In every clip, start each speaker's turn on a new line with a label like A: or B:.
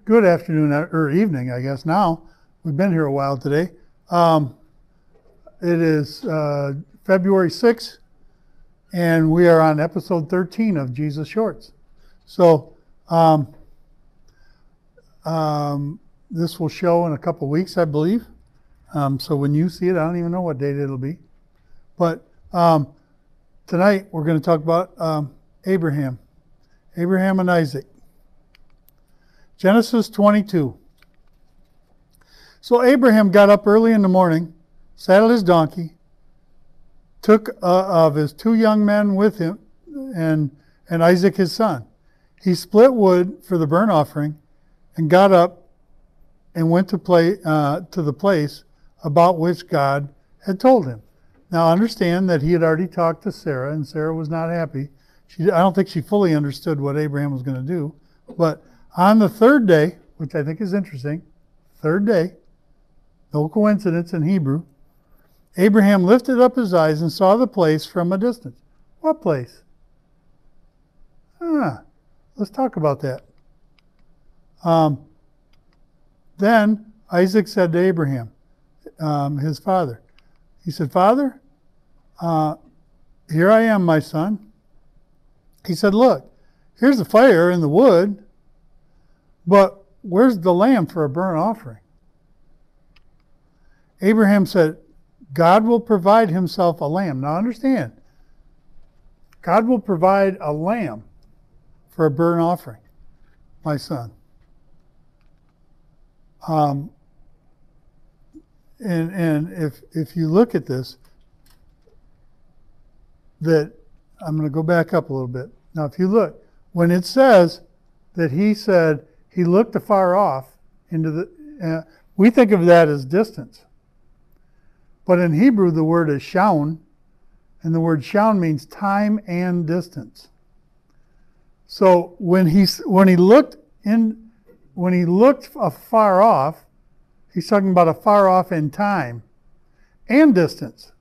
A: Good afternoon or evening, I guess now. We've been here a while today. It is February 6th, and we are on episode 13 of Jesus Shorts. So this will show in a couple weeks, I believe. So when you see it, I don't even know what date it'll be. But tonight we're going to talk about Abraham and Isaac. Genesis 22. So Abraham got up early in the morning, saddled his donkey, took of his 2 young men with him, and Isaac his son. He split wood for the burnt offering, and got up and went to the place about which God had told him. Now understand that he had already talked to Sarah, and Sarah was not happy. I don't think she fully understood what Abraham was going to do, but on the 3rd day, which I think is interesting, 3rd day, no coincidence in Hebrew, Abraham lifted up his eyes and saw the place from a distance. What place? Let's talk about that. Then Isaac said to Abraham, his father, he said, "Father, here I am, my son." He said, "Look, here's the fire and the wood, but where's the lamb for a burnt offering?" Abraham said, "God will provide himself a lamb." Now understand, God will provide a lamb for a burnt offering, my son. And if you look at this, that I'm going to go back up a little bit. Now if you look, when it says that he said, he looked afar off into the, we think of that as distance. But in Hebrew, the word is shaun, and the word shaun means time and distance. So when he looked afar off, he's talking about afar off in time and distance,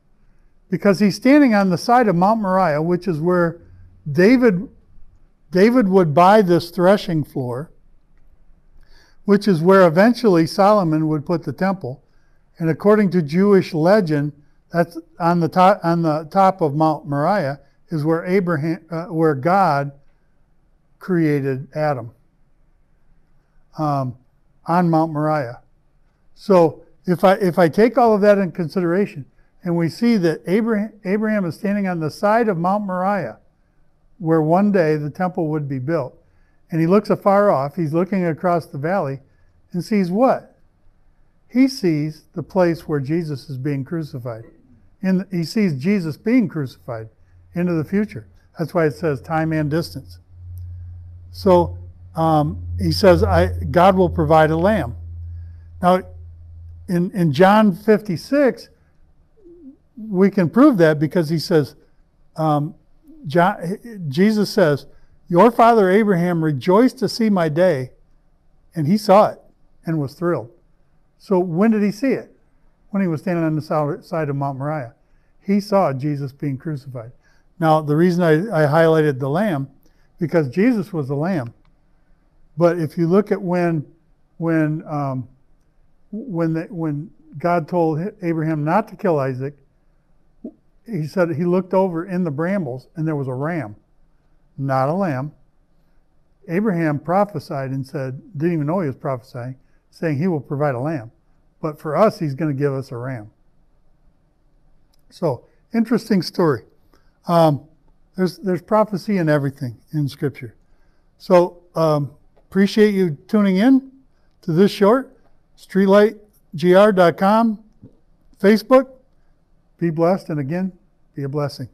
A: because he's standing on the side of Mount Moriah, which is where David would buy this threshing floor, which is where eventually Solomon would put the temple. And according to Jewish legend, that's on the top of Mount Moriah is where God created Adam, on Mount Moriah. So if I take all of that in consideration, and we see that Abraham is standing on the side of Mount Moriah, where one day the temple would be built, and he looks afar off, he's looking across the valley, and sees what? He sees the place where Jesus is being crucified. He sees Jesus being crucified into the future. That's why it says time and distance. So he says, God will provide a lamb. Now, in John 56, we can prove that because he says, Jesus says, "Your father Abraham rejoiced to see my day," and he saw it and was thrilled. So when did he see it? When he was standing on the side of Mount Moriah. He saw Jesus being crucified. Now, the reason I highlighted the lamb, because Jesus was the lamb. But if you look at when God told Abraham not to kill Isaac, he said he looked over in the brambles and there was a ram, not a lamb. Abraham prophesied and said, didn't even know he was prophesying, saying he will provide a lamb. But for us, he's going to give us a ram. So, interesting story. There's prophecy in everything in Scripture. So, appreciate you tuning in to this short. StreetlightGR.com, Facebook. Be blessed, and again, be a blessing.